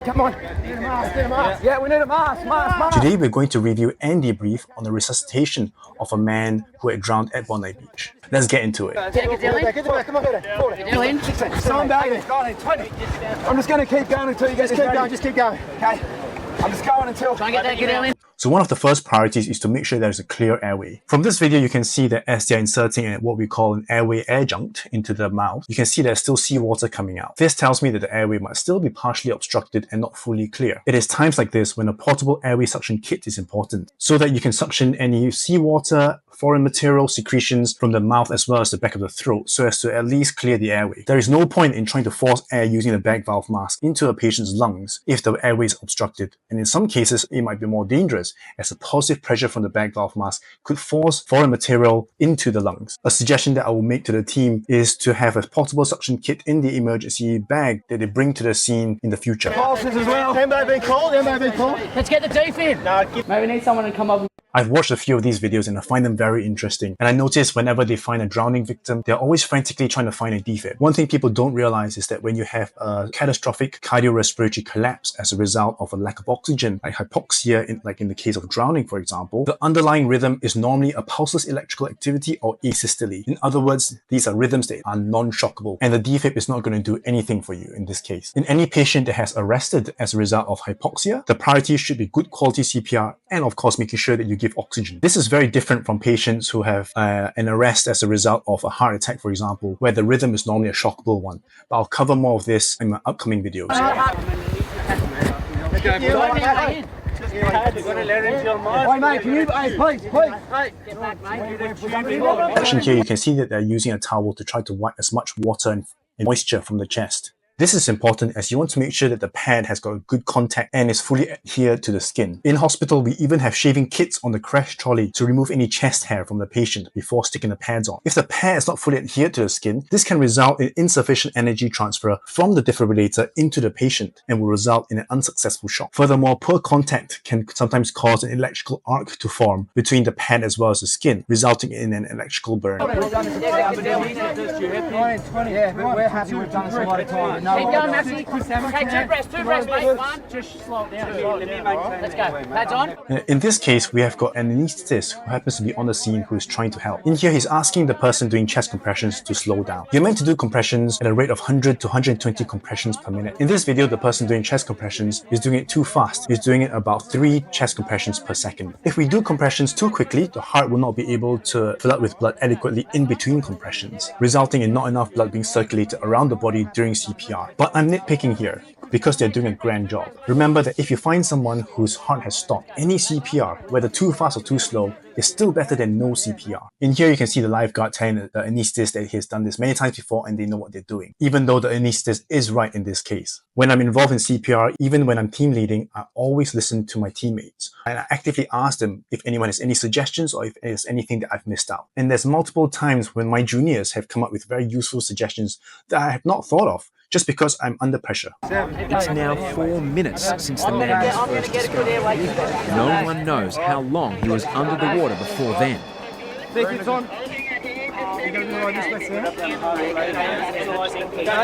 come on. Need a mask. Yeah, we need a mask. Today we're going to review and debrief on the resuscitation of a man who had drowned at Bondi Beach. Let's get into it. Come on, baby. I'm just going to keep going until you get this ready. Just keep going. Okay. I'm just going until... Try and get that, So one of the first priorities is to make sure there's a clear airway. From this video, you can see that as they're inserting what we call an airway adjunct into the mouth, you can see there's still seawater coming out. This tells me that the airway might still be partially obstructed and not fully clear. It is times like this when a portable airway suction kit is important, so that you can suction any seawater, foreign material, secretions from the mouth as well as the back of the throat, so as to at least clear the airway. There is no point in trying to force air using the bag valve mask into a patient's lungs if the airway is obstructed. And in some cases, it might be more dangerous, as the positive pressure from the bag valve mask could force foreign material into the lungs. A suggestion that I will make to the team is to have a portable suction kit in the emergency bag that they bring to the scene in the future. pulses as well. Let's get the teeth in. Maybe we need someone to come up. I've watched a few of these videos and I find them very interesting. And I notice whenever they find a drowning victim, they're always frantically trying to find a defib. One thing people don't realize is that when you have a catastrophic cardiorespiratory collapse as a result of a lack of oxygen, like hypoxia, like in the case of drowning, for example, the underlying rhythm is normally a pulseless electrical activity or asystole. In other words, these are rhythms that are non-shockable, and the defib is not going to do anything for you in this case. In any patient that has arrested as a result of hypoxia, the priority should be good quality CPR and of course making sure that you give oxygen. This is very different from patients who have an arrest as a result of a heart attack, for example, where the rhythm is normally a shockable one. But I'll cover more of this in my upcoming videos. Section here, you can see that they're using a towel to try to wipe as much water and moisture from the chest. This is important as you want to make sure that the pad has got a good contact and is fully adhered to the skin. In hospital, we even have shaving kits on the crash trolley to remove any chest hair from the patient before sticking the pads on. If the pad is not fully adhered to the skin, this can result in insufficient energy transfer from the defibrillator into the patient and will result in an unsuccessful shock. Furthermore, poor contact can sometimes cause an electrical arc to form between the pad as well as the skin, resulting in an electrical burn. We're happy we've done this a lot of time. Keep going, Maxie. Okay, two breaths, mate. One. Just slow it down. Let's go. Pads on. In this case, we have got an anesthetist who happens to be on the scene who is trying to help. In here, he's asking the person doing chest compressions to slow down. You're meant to do compressions at a rate of 100 to 120 compressions per minute. In this video, the person doing chest compressions is doing it too fast. He's doing it about 3 chest compressions per second. If we do compressions too quickly, the heart will not be able to fill up with blood adequately in between compressions, resulting in not enough blood being circulated around the body during CPR. But I'm nitpicking here because they're doing a grand job. Remember that if you find someone whose heart has stopped, any CPR, whether too fast or too slow, is still better than no CPR. In here, you can see the lifeguard telling the anesthetist that he has done this many times before and they know what they're doing, even though the anesthetist is right in this case. When I'm involved in CPR, even when I'm team leading, I always listen to my teammates and I actively ask them if anyone has any suggestions or if there's anything that I've missed out. And there's multiple times when my juniors have come up with very useful suggestions that I have not thought of, just because I'm under pressure. It's now 4 minutes since the man was first discovered. No one knows how long he was under the water before then.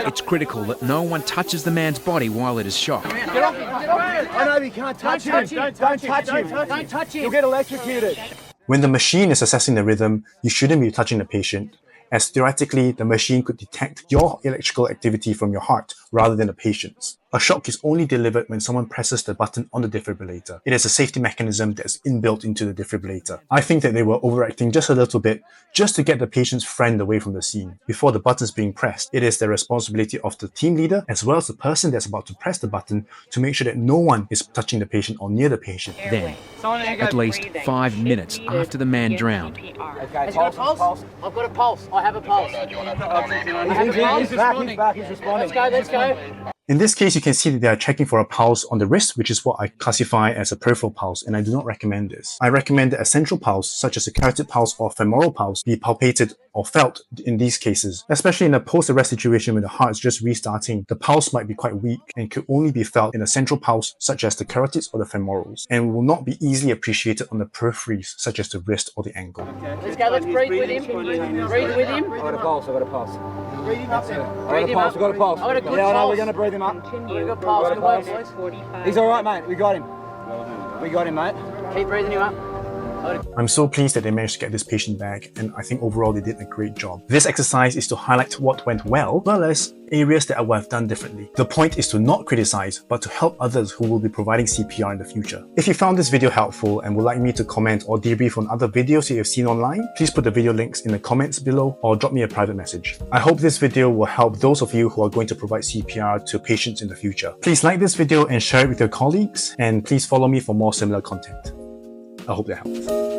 It's critical that no one touches the man's body while it is shocked. Get off! I know you can't touch him. Don't touch him. You'll get electrocuted. When the machine is assessing the rhythm, you shouldn't be touching the patient, as theoretically the machine could detect your electrical activity from your heart rather than the patient's. A shock is only delivered when someone presses the button on the defibrillator. It is a safety mechanism that is inbuilt into the defibrillator. I think that they were overacting just a little bit just to get the patient's friend away from the scene. Before the button is being pressed, it is the responsibility of the team leader as well as the person that's about to press the button to make sure that no one is touching the patient or near the patient. Then, at least 5 minutes after the man drowned, Has he got a pulse? I've got a pulse. I have a pulse. He's back. He's responding. Let's go. In this case, you can see that they are checking for a pulse on the wrist, which is what I classify as a peripheral pulse, and I do not recommend this. I recommend that a central pulse, such as a carotid pulse or femoral pulse, be palpated or felt in these cases. Especially in a post-arrest situation when the heart is just restarting, the pulse might be quite weak and could only be felt in a central pulse, such as the carotids or the femorals, and will not be easily appreciated on the peripheries, such as the wrist or the ankle. Let's go, let's breathe with him. Breathe with him. I've got a pulse. Breathe him up then. Breathe him up. We've got a pulse. I got a good Yeah, I know, pulse. we're going to breathe him up. Good pulse. Good work, boys. He's all right, mate. We got him. We got him, mate. Keep breathing him up. I'm so pleased that they managed to get this patient back, and I think overall they did a great job. This exercise is to highlight what went well as areas that I would have done differently. The point is to not criticize, but to help others who will be providing CPR in the future. If you found this video helpful and would like me to comment or debrief on other videos that you've seen online, please put the video links in the comments below or drop me a private message. I hope this video will help those of you who are going to provide CPR to patients in the future. Please like this video and share it with your colleagues, and please follow me for more similar content. I hope that helps.